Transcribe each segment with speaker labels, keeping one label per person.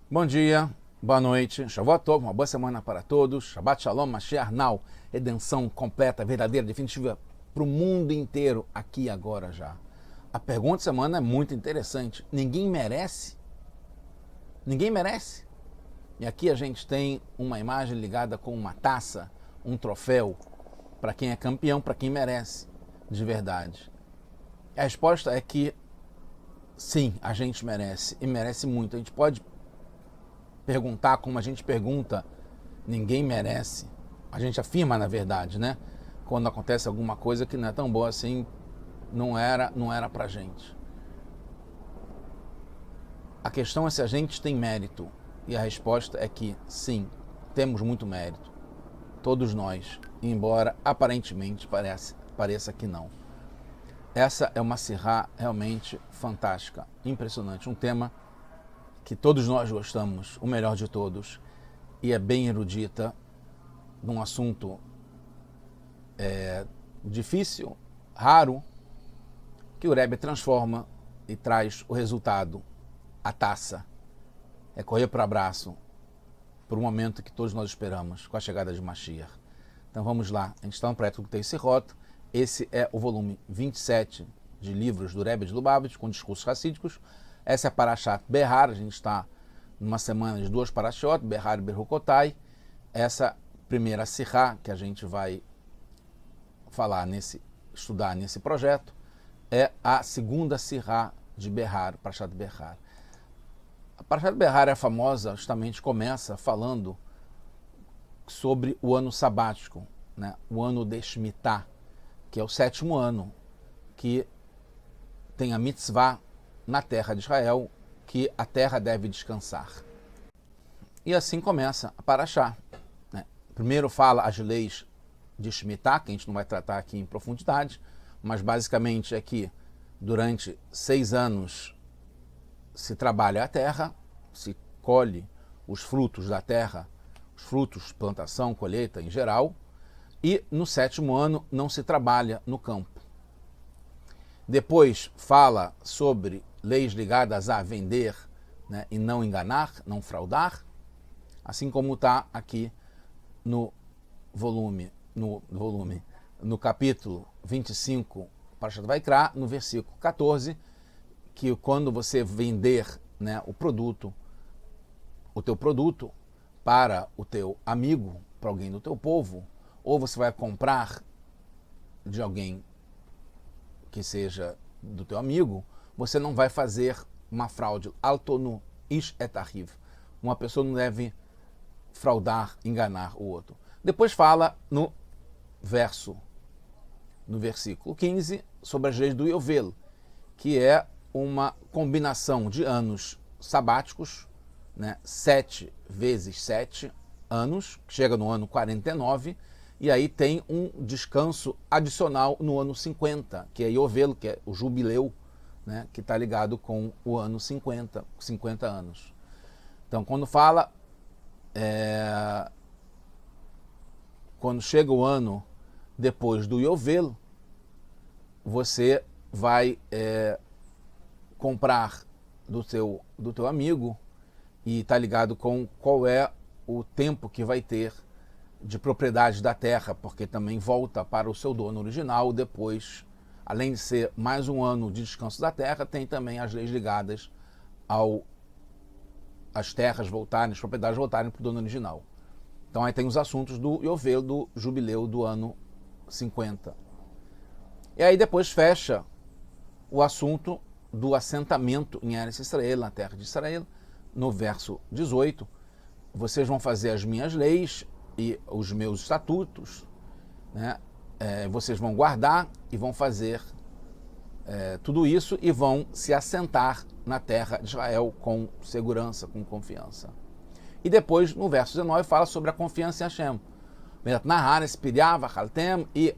Speaker 1: Bom dia, boa noite, Shavuot Tov, uma boa semana para todos. Shabbat Shalom, Mashiach Now, redenção completa, verdadeira, definitiva para o mundo inteiro, aqui e agora já. A pergunta da semana é muito interessante. Ninguém merece? Ninguém merece? E aqui a gente tem uma imagem ligada com uma taça, um troféu, para quem é campeão, para quem merece, de verdade. A resposta é que sim, a gente merece, e merece muito. A gente pode perguntar como a gente pergunta, ninguém merece. A gente afirma, na verdade, né? Quando acontece alguma coisa que não é tão boa assim, não era pra gente. A questão é se a gente tem mérito. E a resposta é que sim, temos muito mérito. Todos nós, embora aparentemente pareça que não. Essa é uma sirá realmente fantástica, impressionante. Um tema que todos nós gostamos, o melhor de todos, e é bem erudita, num assunto difícil, raro, que o Rebbe transforma e traz o resultado, a taça. É correr para o abraço, por um momento que todos nós esperamos, com a chegada de Mashiach. Então vamos lá, a gente está no projeto do Tei Sirot. Esse é o volume 27 de livros do Rebbe de Lubavitch, com discursos racídicos. Essa é a Parashat Behar, a gente está numa semana de duas Parashot, Behar e Berukotai. Essa primeira Sirá que a gente vai estudar nesse projeto, é a segunda Sirá de Behar, Parashat Behar. A Parashat Behar é famosa, justamente começa falando sobre o ano sabático, né? O ano de Shemitah, que é o sétimo ano, que tem a mitzvah na terra de Israel, que a terra deve descansar. E assim começa a Parashá. Né? Primeiro fala as leis de Shemitah, que a gente não vai tratar aqui em profundidade, mas basicamente é que durante 6 anos se trabalha a terra, se colhe os frutos da terra, os frutos, plantação, colheita em geral, e no sétimo ano não se trabalha no campo. Depois fala sobre leis ligadas a vender, né, e não enganar, não fraudar, assim como está aqui no capítulo 25, Parashat Vaikra, no versículo 14, que quando você vender, né, o teu produto para o teu amigo, para alguém do teu povo, ou você vai comprar de alguém que seja do teu amigo, você não vai fazer uma fraude. Altonu ish et ahiv. Uma pessoa não deve fraudar, enganar o outro. Depois fala no versículo 15, sobre as leis do Yovel, que é uma combinação de anos sabáticos, né, 7 vezes 7 anos, que chega no ano 49, e aí tem um descanso adicional no ano 50, que é Yovel, que é o jubileu, né, que está ligado com o ano 50 anos. Então, quando fala, quando chega o ano depois do Yovel, você vai comprar do teu amigo, e está ligado com qual é o tempo que vai ter de propriedade da terra, porque também volta para o seu dono original depois. Além de ser mais um ano de descanso da terra, tem também as leis ligadas às terras voltarem, as propriedades voltarem para o dono original. Então aí tem os assuntos do Yovel, do jubileu do ano 50. E aí depois fecha o assunto do assentamento em Eretz Israel, na terra de Israel, no verso 18. Vocês vão fazer as minhas leis e os meus estatutos, né? Vocês vão guardar e vão fazer tudo isso e vão se assentar na terra de Israel com segurança, com confiança. E depois, no verso 19, fala sobre a confiança em Hashem. E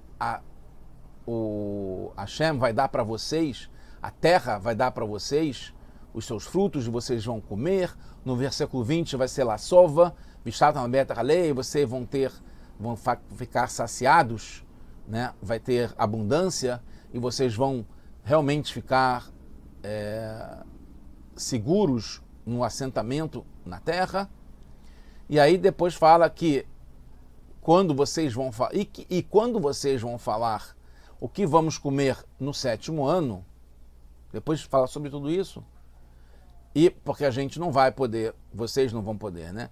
Speaker 1: o Hashem vai dar para vocês, a terra vai dar para vocês os seus frutos, e vocês vão comer. No versículo 20 vai ser la sova, e vocês vão ficar saciados, né? Vai ter abundância, e vocês vão realmente ficar seguros no assentamento na terra. E aí depois fala que quando vocês vão falar, e quando vocês vão falar o que vamos comer no 7º ano, depois fala sobre tudo isso, e porque a gente não vai poder, vocês não vão poder, né?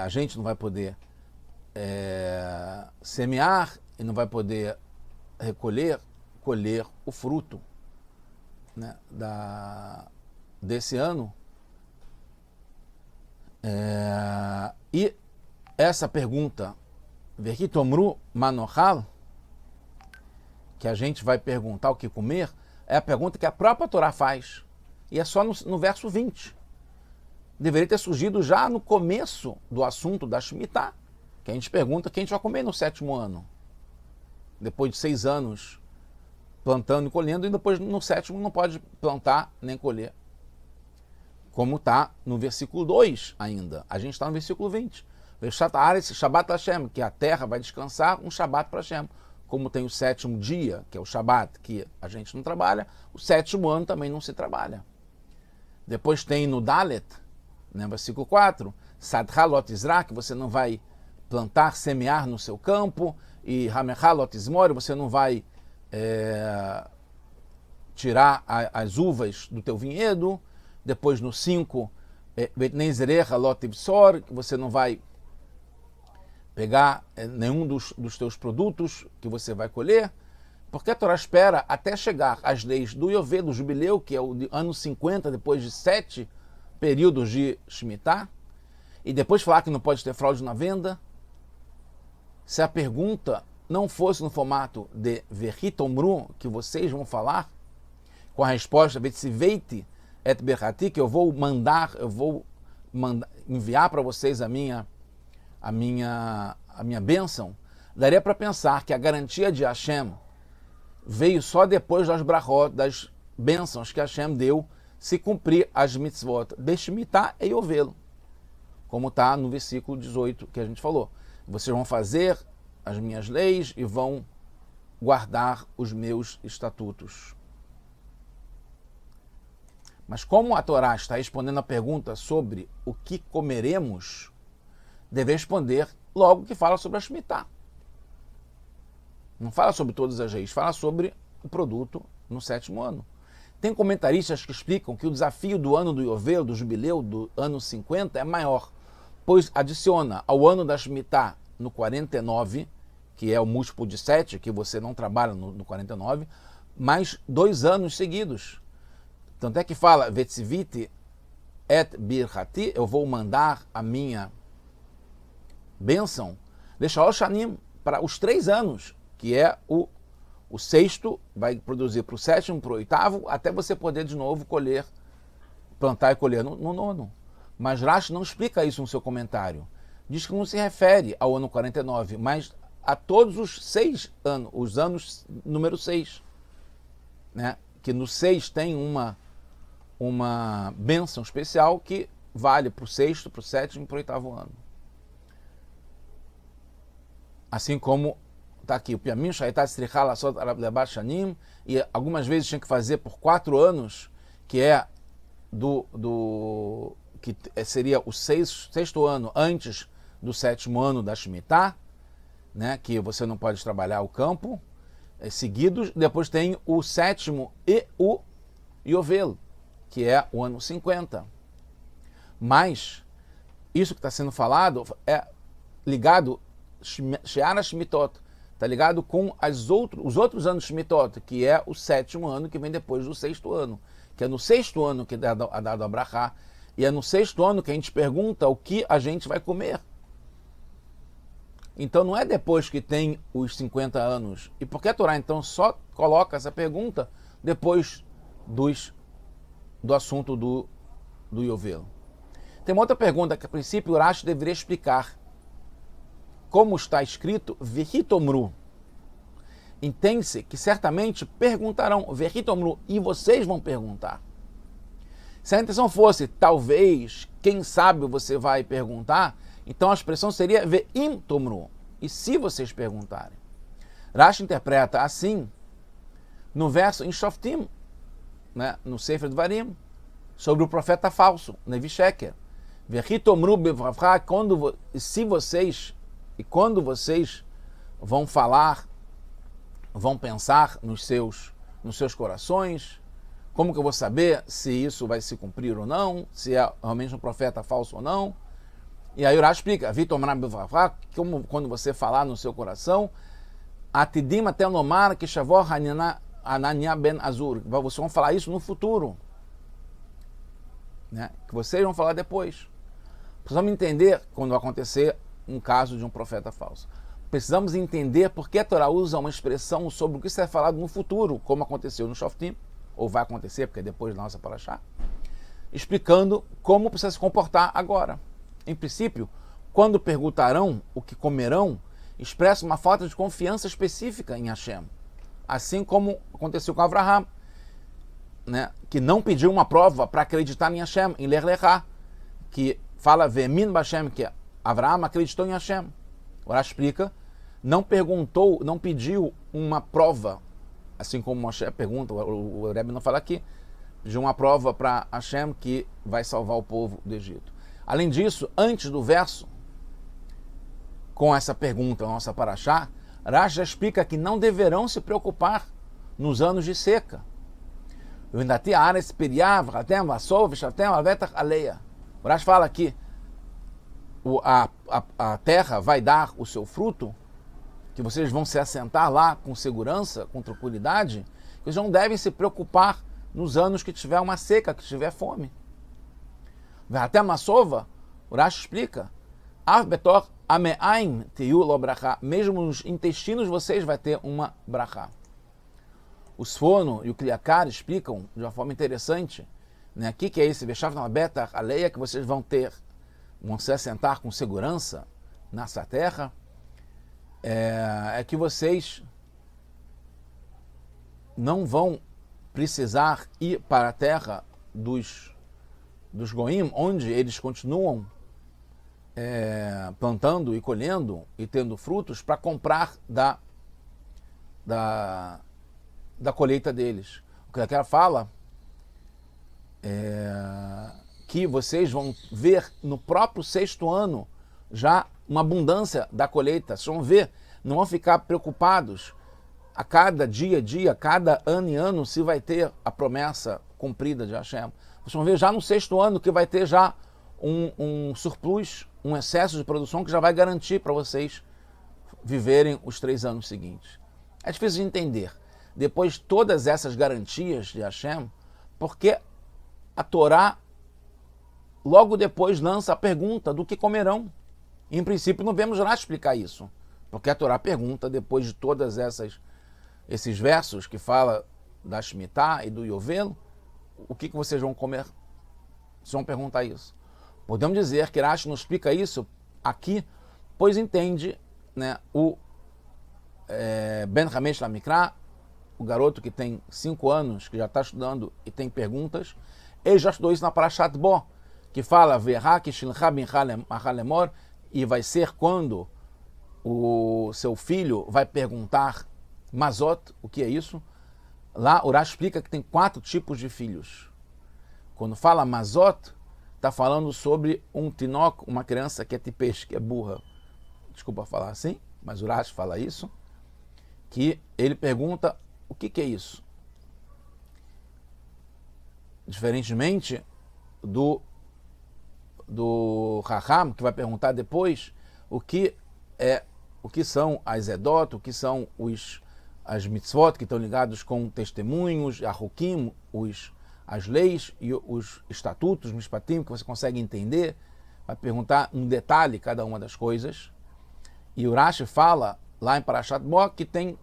Speaker 1: A gente não vai poder semear e não vai poder colher o fruto, né, desse ano. E essa pergunta, Vehitomru Manochal, que a gente vai perguntar o que comer, é a pergunta que a própria Torá faz. E é só no verso 20. Deveria ter surgido já no começo do assunto da Shemitah, que a gente pergunta o que a gente vai comer no 7º ano. Depois de 6 anos plantando e colhendo, e depois no 7º não pode plantar nem colher. Como está no versículo 2 ainda. A gente está no versículo 20. Shabbat Hashem, que a terra vai descansar, um Shabbat para Hashem. Como tem o 7º dia, que é o Shabbat, que a gente não trabalha, o 7º ano também não se trabalha. Depois tem no Dalet, né, versículo 4, Sadhalot Izra, que você não vai plantar, semear no seu campo, e Hamechalot Izmor, você não vai tirar as uvas do teu vinhedo. Depois no 5, Betnezerech Lot Ibsor, que você não vai pegar nenhum dos teus produtos que você vai colher, porque a Torá espera até chegar às leis do Yovel, do jubileu, que é o ano 50, depois de 7 períodos de Shemitah, e depois falar que não pode ter fraude na venda. Se a pergunta não fosse no formato de Vehitomru, que vocês vão falar, com a resposta Vetziveiti et Berhati, que eu vou enviar para vocês a minha bênção, daria para pensar que a garantia de Hashem veio só depois das brachot, das bênçãos que Hashem deu, se cumprir as mitzvot de Shemitah e Yovel, como está no versículo 18 que a gente falou. Vocês vão fazer as minhas leis e vão guardar os meus estatutos. Mas como a Torá está respondendo a pergunta sobre o que comeremos, deve responder logo que fala sobre a Shemitah. Não fala sobre todas as leis, fala sobre o produto no 7º ano. Tem comentaristas que explicam que o desafio do ano do Yovel, do jubileu, do ano 50, é maior, pois adiciona ao ano da Shemitah no 49, que é o múltiplo de 7, que você não trabalha no 49, mais 2 anos seguidos. Tanto é que fala, Vetziviti et birhati, eu vou mandar a minha bênção, deixa Shanim para os 3 anos, que é o 6º, vai produzir para o 7º, para o 8º, até você poder de novo colher, plantar e colher no 9º. Mas Rashi não explica isso no seu comentário. Diz que não se refere ao ano 49, mas a todos os 6 anos, os anos número 6. Né? Que no 6 tem uma bênção especial que vale para o 6º, para o 7º e para o 8º ano. Assim como está aqui, o Piamim, Shaitat Srichal Asot Lebat Shanim, e algumas vezes tinha que fazer por 4 anos, que é que seria o 6º ano antes do 7º ano da Shemitah, né, que você não pode trabalhar o campo, seguidos. Depois tem o 7º e o Yovel, que é o ano 50. Mas isso que está sendo falado é ligado, Sheara Shmitot, está ligado com os outros anos Shmitot, que é o 7º ano que vem depois do 6º ano, que é no 6º ano que é dado a brachá, e é no 6º ano que a gente pergunta o que a gente vai comer. Então não é depois que tem os 50 anos. E por que a Torá então só coloca essa pergunta depois do assunto do Yovel? Tem uma outra pergunta que a princípio o Rashi deveria explicar. Como está escrito, Vehitomru. Entende-se que certamente perguntarão, Vehitomru, e vocês vão perguntar. Se a intenção fosse, talvez, quem sabe você vai perguntar, então a expressão seria Ve'im tomru, e se vocês perguntarem. Rashi interpreta assim, no verso em Shoftim, né, no Sefer Dvarim, sobre o profeta falso, Nevi Sheker. Quando vocês vão falar, vão pensar nos seus corações, como que eu vou saber se isso vai se cumprir ou não, se é realmente um profeta falso ou não? E aí o Urash explica, como quando você falar no seu coração, Atidim até nomar que Shavor Anania ben Azur, vocês vão falar isso no futuro, né? Que vocês vão falar depois. Precisamos entender quando acontecer um caso de um profeta falso. Precisamos entender por que a Torá usa uma expressão sobre o que será falado no futuro, como aconteceu no Shoftim, ou vai acontecer, porque é depois da nossa Parashá, explicando como precisa se comportar agora. Em princípio, quando perguntarão o que comerão, expressa uma falta de confiança específica em Hashem. Assim como aconteceu com Avraham, né, que não pediu uma prova para acreditar em Hashem, em Ler Lechá, que fala Ve'emin Bashem, que Avraham acreditou em Hashem. Ora explica, não pediu uma prova, assim como Moshe pergunta, o Rebbe não fala aqui, pediu uma prova para Hashem que vai salvar o povo do Egito. Além disso, antes do verso, com essa pergunta, nossa Parashá, Rashi já explica que não deverão se preocupar nos anos de seca. O Rashi fala que a terra vai dar o seu fruto, que vocês vão se assentar lá com segurança, com tranquilidade, que vocês não devem se preocupar nos anos que tiver uma seca, que tiver fome. Até Massova, o Rashi explica, mesmo nos intestinos vocês vai ter uma brachá. O Sfono e o Kliakar explicam de uma forma interessante, né, aqui que é esse Veshav na Beta Aleia, que vocês vão se assentar com segurança nessa terra, é que vocês não vão precisar ir para a terra dos Goim, onde eles continuam plantando e colhendo e tendo frutos para comprar da colheita deles. O que ela fala que vocês vão ver no próprio 6º ano já uma abundância da colheita. Vocês vão ver, não vão ficar preocupados a cada dia, cada ano e ano, se vai ter a promessa cumprida de Hashem. Vocês vão ver já no 6º ano que vai ter já um surplus, um excesso de produção que já vai garantir para vocês viverem os 3 anos seguintes. É difícil de entender. Depois de todas essas garantias de Hashem, porque a Torá logo depois lança a pergunta do que comerão. Em princípio não vemos Rashi explicar isso, porque a Torá pergunta, depois de todas esses versos que fala da Shemitah e do Yovel, o que vocês vão comer? Vocês vão perguntar isso. Podemos dizer que Rashi não explica isso aqui, pois entende, né, o Ben Hamesh Lamikra, o garoto que tem 5 anos, que já está estudando e tem perguntas, ele já estudou isso na Parashat Bo, que fala e vai ser quando o seu filho vai perguntar Mazot, o que é isso? Lá o Rashi explica que tem 4 tipos de filhos. Quando fala Mazot, está falando sobre um tinok, uma criança que é tipesh, que é burra. Desculpa falar assim, mas o Rashi fala isso, que ele pergunta o que é isso. Diferentemente do Raham, que vai perguntar depois o que são as Edot, o que são as mitzvot que estão ligados com testemunhos, a Hukim, as leis e os estatutos, mishpatim, que você consegue entender. Vai perguntar um detalhe cada uma das coisas. E o Rashi fala lá em Parashat Bo que tem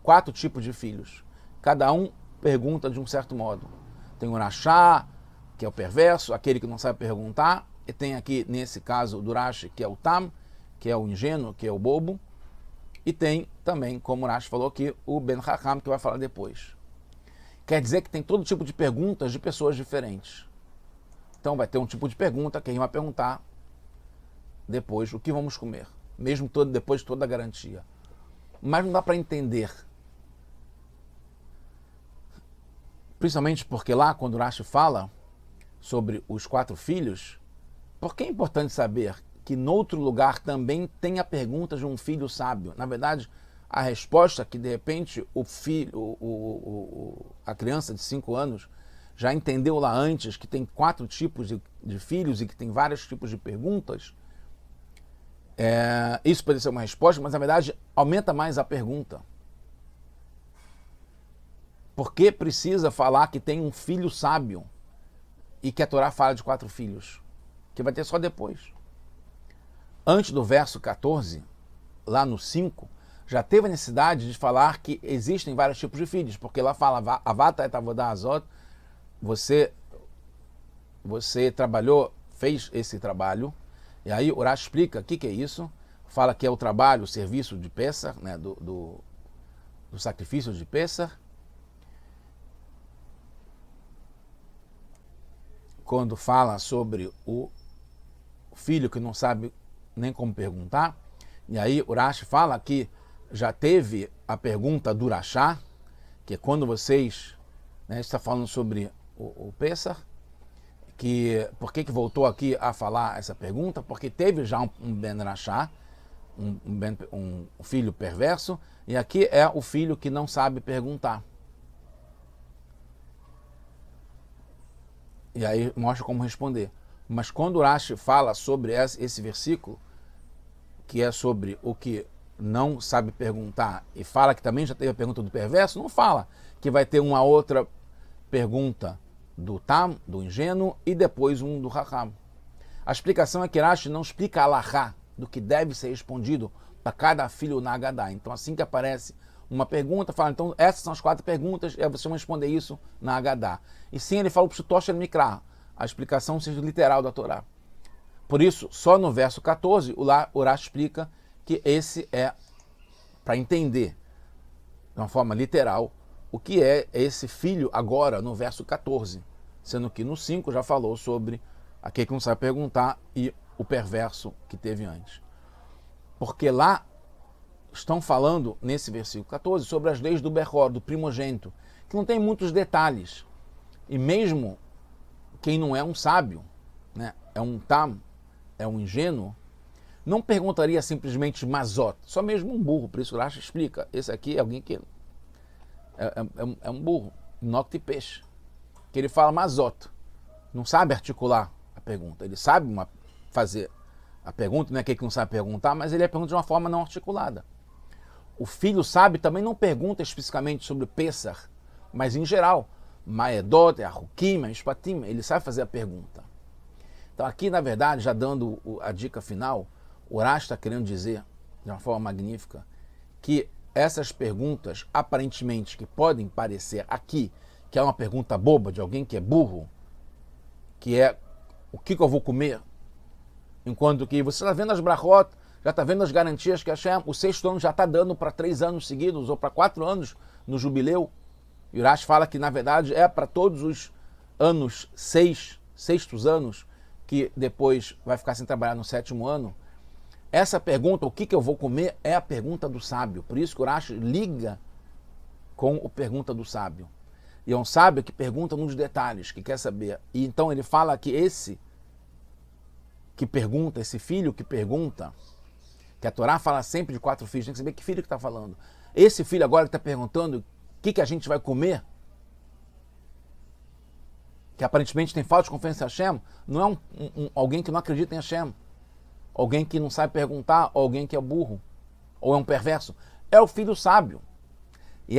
Speaker 1: 4 tipos de filhos. Cada um pergunta de um certo modo. Tem o Rashá, que é o perverso, aquele que não sabe perguntar. E tem aqui, nesse caso do Rashi, que é o Tam, que é o ingênuo, que é o bobo. E tem também, como o Rashi falou aqui, o Ben Hacham, que vai falar depois. Quer dizer que tem todo tipo de perguntas de pessoas diferentes. Então vai ter um tipo de pergunta que a gente vai perguntar depois o que vamos comer, mesmo depois de toda a garantia. Mas não dá para entender. Principalmente porque lá, quando o Rashi fala sobre os 4 filhos, por que é importante saber que noutro lugar também tem a pergunta de um filho sábio? Na verdade, a resposta que de repente o filho, a criança de 5 anos já entendeu lá antes que tem 4 tipos de filhos e que tem vários tipos de perguntas, isso pode ser uma resposta, mas na verdade aumenta mais a pergunta. Por que precisa falar que tem um filho sábio e que a Torá fala de 4 filhos? Que vai ter só depois. Antes do verso 14, lá no 5, já teve a necessidade de falar que existem vários tipos de filhos, porque lá fala, Avata et avodah azot, você trabalhou, fez esse trabalho, e aí o Rashi explica o que é isso, fala que é o trabalho, o serviço de Pessah, né, do sacrifício de Pessah. Quando fala sobre o filho que não sabe nem como perguntar, e aí o Rashi fala que já teve a pergunta do Rashá, que é quando vocês, né, está falando sobre o Pessah, que por que voltou aqui a falar essa pergunta? Porque teve já um Ben Rashá, um filho perverso, e aqui é o filho que não sabe perguntar. E aí mostra como responder. Mas quando o Rashi fala sobre esse versículo, que é sobre o que não sabe perguntar, e fala que também já teve a pergunta do perverso, não fala que vai ter uma outra pergunta do Tam, do ingênuo, e depois um do Raham. A explicação é que Rashi não explica a alahá do que deve ser respondido para cada filho na Haggadah. Então assim que aparece uma pergunta, fala, então essas são as 4 perguntas, e você vai responder isso na Haggadah. E sim, ele fala o Pshutosh el-Mikra, a explicação seja literal da Torá. Por isso, só no verso 14, o Rashi explica que esse é para entender, de uma forma literal, o que é esse filho agora no verso 14, sendo que no 5 já falou sobre aquele que não sabe perguntar e o perverso que teve antes. Porque lá estão falando, nesse versículo 14, sobre as leis do Bechor, do primogênito, que não tem muitos detalhes. E mesmo quem não é um sábio, né, é um tam, é um ingênuo, não perguntaria simplesmente mazot, só mesmo um burro. Por isso o Rashi explica, esse aqui é alguém que é um burro, nocte peixe, que ele fala mazot, não sabe articular a pergunta, ele sabe fazer a pergunta, não é aquele que não sabe perguntar, mas ele pergunta de uma forma não articulada. O filho sábio também não pergunta especificamente sobre Pessah, mas em geral, Maedot, Ahukim, Mishpatim, ele sabe fazer a pergunta. Então aqui, na verdade, já dando a dica final, o Rashi está querendo dizer, de uma forma magnífica, que essas perguntas, aparentemente, que podem parecer aqui, que é uma pergunta boba de alguém que é burro, que é o que eu vou comer, enquanto que você está vendo as brachot, já está vendo as garantias que Hashem, o 6º ano já está dando para 3 anos seguidos, ou para 4 anos no jubileu. E o Rashi fala que, na verdade, é para todos os anos, 6º anos, que depois vai ficar sem trabalhar no 7º ano. Essa pergunta, o que eu vou comer, é a pergunta do sábio. Por isso que o Rashi liga com a pergunta do sábio. E é um sábio que pergunta nos detalhes, que quer saber. E então ele fala que esse que pergunta, esse filho que pergunta, que a Torá fala sempre de 4 filhos, tem que saber que filho que está falando. Esse filho agora que está perguntando o que a gente vai comer, que aparentemente tem falta de confiança em Hashem, não é alguém que não acredita em Hashem, alguém que não sabe perguntar, ou alguém que é burro, ou é um perverso. É o filho sábio. E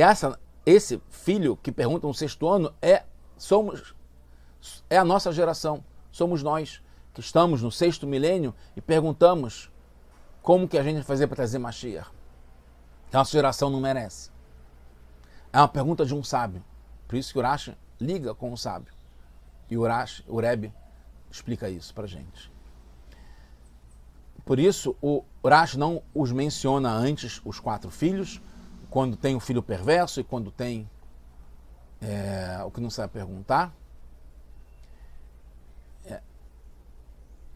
Speaker 1: esse filho que pergunta no 6º ano é a nossa geração, somos nós que estamos no 6º milênio e perguntamos como que a gente vai fazer para trazer Mashiach. A nossa geração não merece. É uma pergunta de um sábio. Por isso que o Rashi liga com o sábio. E o Rebbe explica isso para a gente. Por isso o Rashi não os menciona antes, os 4 filhos, quando tem o filho perverso e quando tem o que não sabe perguntar.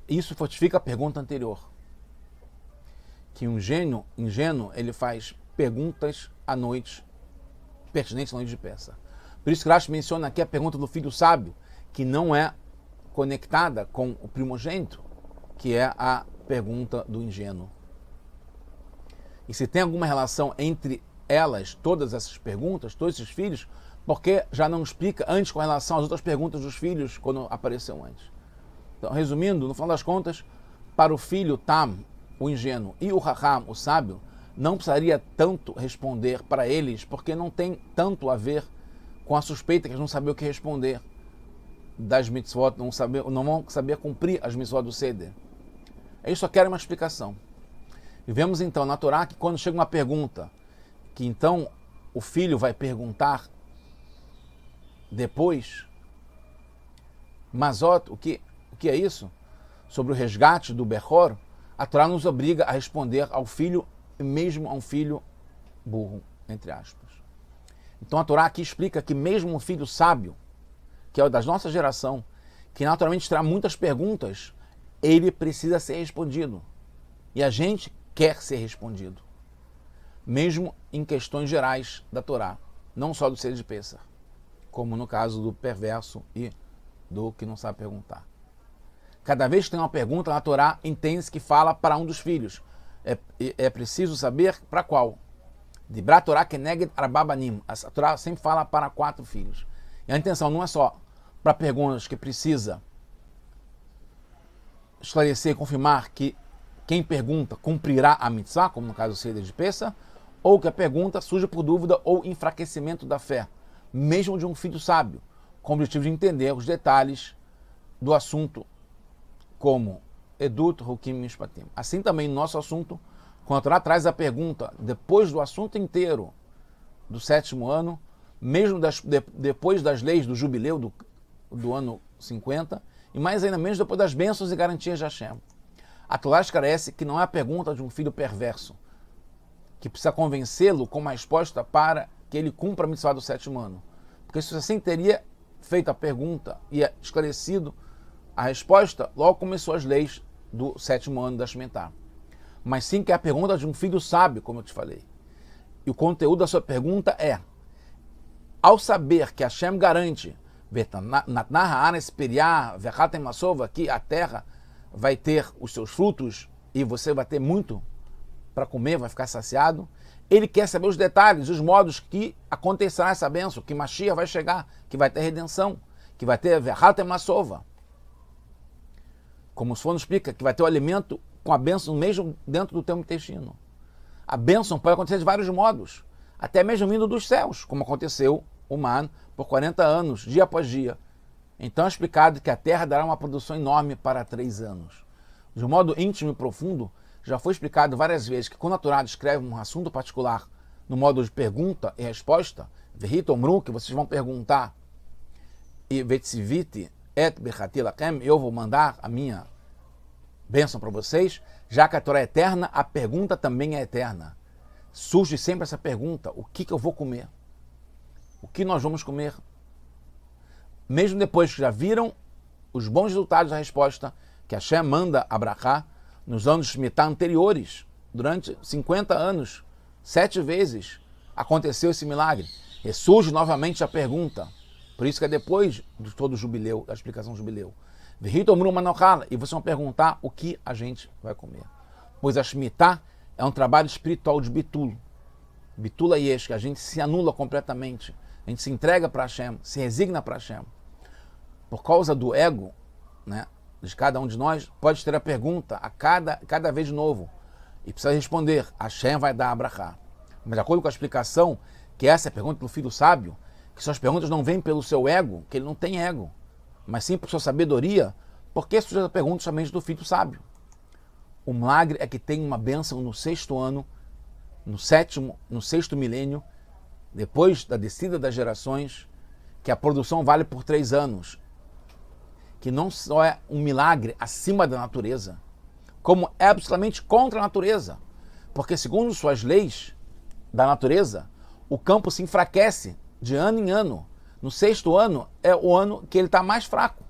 Speaker 1: Isso fortifica a pergunta anterior. Que um ingênuo, ele faz perguntas à noite, pertinentes à noite de Pessah. Por isso que Rashi menciona aqui a pergunta do filho sábio, que não é conectada com o primogênito, que é a pergunta do ingênuo. E se tem alguma relação entre elas, todas essas perguntas, todos esses filhos, porque já não explica antes com relação às outras perguntas dos filhos quando apareceu antes. Então, resumindo, no final das contas, para o filho Tam, o ingênuo, e o Raham, o sábio, não precisaria tanto responder para eles, porque não tem tanto a ver com a suspeita que eles não sabiam o que responder das mitzvot, não vão saber cumprir as mitzvot do Seder. Eles só querem uma explicação. E vemos então na Torá que quando chega uma pergunta, que então o filho vai perguntar depois, Mazot, o que é isso? Sobre o resgate do Bechor, a Torá nos obriga a responder ao filho, mesmo a um filho burro, entre aspas. Então a Torá aqui explica que mesmo um filho sábio, que é o da nossa geração, que naturalmente terá muitas perguntas, ele precisa ser respondido. E a gente quer ser respondido. Mesmo em questões gerais da Torá, não só do Seder de Pessah, como no caso do perverso e do que não sabe perguntar. Cada vez que tem uma pergunta na Torá, entende-se que fala para um dos filhos. É preciso saber para qual. Dibra Torá keneged arbabanim. A Torá sempre fala para 4 filhos. E a intenção não é só para perguntas que precisa esclarecer e confirmar que quem pergunta cumprirá a mitzvah, como no caso do Seder de Pessah, ou que a pergunta surge por dúvida ou enfraquecimento da fé, mesmo de um filho sábio, com o objetivo de entender os detalhes do assunto, como Edut, Hukim, Mishpatim. Assim também no nosso assunto, quando a Torá traz a pergunta depois do assunto inteiro do 7º ano, mesmo depois das leis do jubileu do ano 50, e mais ainda menos depois das bênçãos e garantias de Hashem. A Torá esclarece que não é a pergunta de um filho perverso, que precisa convencê-lo com uma resposta para que ele cumpra a mitzvah do 7º ano. Porque se assim teria feito a pergunta e esclarecido a resposta, logo começou as leis do 7º ano da Shemitah. Mas sim que é a pergunta de um filho sábio, como eu te falei. E o conteúdo da sua pergunta é: ao saber que Hashem garante que a terra vai ter os seus frutos e você vai ter muito para comer, vai ficar saciado, ele quer saber os detalhes, os modos que acontecerá essa bênção, que Mashiach vai chegar, que vai ter redenção, que vai ter Verhatem Lasova. Como o Sfono explica, que vai ter o alimento com a bênção mesmo dentro do teu intestino. A bênção pode acontecer de vários modos, até mesmo vindo dos céus, como aconteceu o Man por 40 anos, dia após dia. Então é explicado que a terra dará uma produção enorme para 3 anos. De um modo íntimo e profundo, já foi explicado várias vezes que quando a Torá descreve um assunto particular no modo de pergunta e resposta, Vehit Omru, que vocês vão perguntar, e Vetziviti et Bechati Lachem, eu vou mandar a minha bênção para vocês, já que a Torá é eterna, a pergunta também é eterna. Surge sempre essa pergunta: o que eu vou comer? O que nós vamos comer? Mesmo depois que já viram os bons resultados da resposta que Hashem manda a Brachá nos anos Shemitah anteriores, durante 50 anos, 7 vezes aconteceu esse milagre. E surge novamente a pergunta. Por isso que é depois de todo o jubileu, da explicação do jubileu. E vocês vão perguntar o que a gente vai comer. Pois a Shemitah é um trabalho espiritual de Bitul. Bitul Yesh, que a gente se anula completamente. A gente se entrega para Hashem, se resigna para Hashem. Por causa do ego, né, de cada um de nós, pode ter a pergunta a cada vez de novo. E precisa responder: Hashem vai dar a brachá. Mas de acordo com a explicação, que essa é a pergunta do filho sábio, que suas perguntas não vêm pelo seu ego, que ele não tem ego, mas sim por sua sabedoria, porque surge a pergunta somente do filho sábio. O milagre é que tem uma bênção no 6º ano, no 6º milênio, depois da descida das gerações, que a produção vale por 3 anos, que não só é um milagre acima da natureza, como é absolutamente contra a natureza, porque segundo suas leis da natureza, o campo se enfraquece de ano em ano. No 6º ano é o ano que ele está mais fraco.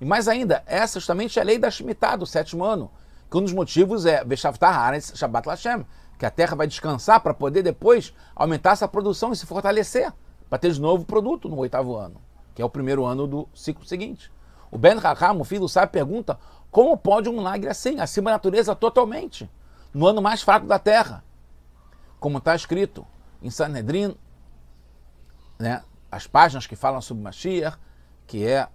Speaker 1: E mais ainda, essa justamente é a lei da Shemitah, do 7º ano, que um dos motivos é Veshavtah Haaretz Shabbat Lashem, que a terra vai descansar para poder depois aumentar essa produção e se fortalecer, para ter de novo produto no 8º ano, que é o primeiro ano do ciclo seguinte. O Ben Hakam, o filho sábio, pergunta como pode um milagre assim, acima da natureza totalmente, no ano mais fraco da terra? Como está escrito em Sanhedrin, né, as páginas que falam sobre Mashiach, que é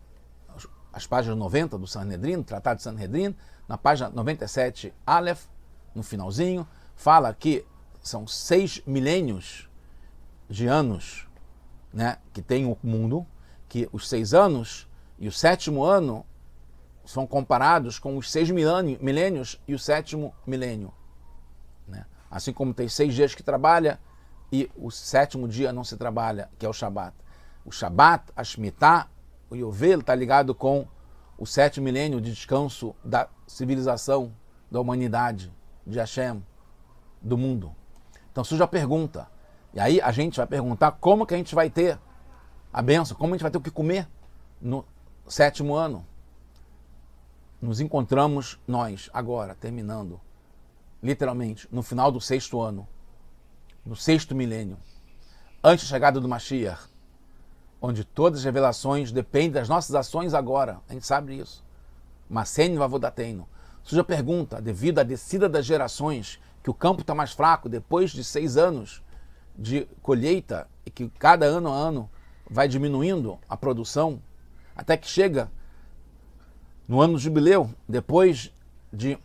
Speaker 1: as páginas 90 do Sanhedrin, Tratado de Sanhedrin, na página 97 Aleph, no finalzinho, fala que são 6 milênios de anos, né, que tem o mundo, que os 6 anos e o 7º ano são comparados com os 6 milênios e o 7º milênio. Né? Assim como tem 6 dias que trabalha e o 7º dia não se trabalha, que é o Shabat. O Shabat, a Shemitah, o Yovel está ligado com o 7º milênio de descanso da civilização, da humanidade, de Hashem, do mundo. Então surge a pergunta, e aí a gente vai perguntar como que a gente vai ter a bênção, como a gente vai ter o que comer no 7º ano. Nos encontramos nós agora, terminando, literalmente, no final do 6º ano, no 6º milênio, antes da chegada do Mashiach, onde todas as revelações dependem das nossas ações agora. A gente sabe isso. Masen vavodateinu. Surge a pergunta, devido à descida das gerações, que o campo está mais fraco depois de 6 anos de colheita e que cada ano a ano vai diminuindo a produção, até que chega no ano do jubileu, depois de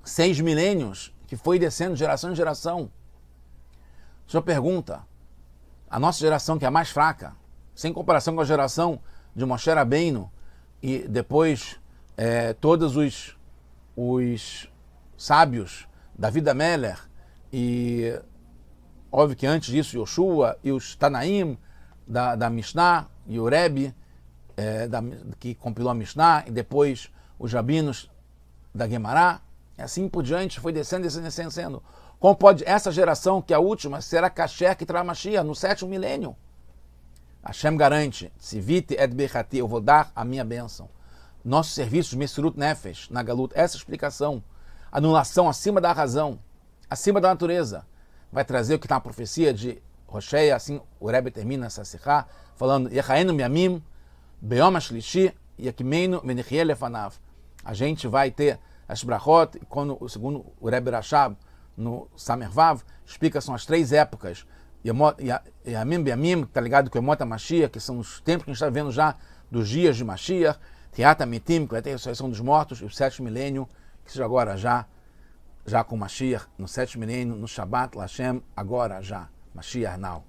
Speaker 1: 6 milênios, que foi descendo de geração em geração. Surge a pergunta, a nossa geração, que é a mais fraca, sem comparação com a geração de Moshe Rabbeinu e depois todos os sábios, David Ameller e, óbvio que antes disso, Yoshua e os Tanaim da Mishnah e o Rebbe, que compilou a Mishnah, e depois os rabinos da Gemara, e assim por diante, foi descendo. Como pode essa geração, que é a última, ser a Kasher que traz Mashiach no 7º milênio? Hashem garante, Tziviti et Bechati, eu vou dar a minha bênção. Nossos serviços, Mesirut Nefesh, na Galut, essa explicação, anulação acima da razão, acima da natureza, vai trazer o que está na profecia de Rocheia, assim o Rebbe termina essa Sihá, falando, Yechaenu miamim, Be'om HaShlishi, Yekimeinu Menichie Lefanav. A gente vai ter as brachot, e quando, segundo o Rebbe Rashab, no Samervav, explica são as 3 épocas, Yamim Be'amim, que está ligado com Yemot HaMashiach, que são os tempos que a gente está vendo já dos dias de Mashiach, Tiat HaMitim, que vai ter a ressurreição dos mortos, e o 7º milênio, que seja agora já com Mashiach, no 7º milênio, no Shabbat, Lashem, agora já, Mashiach now.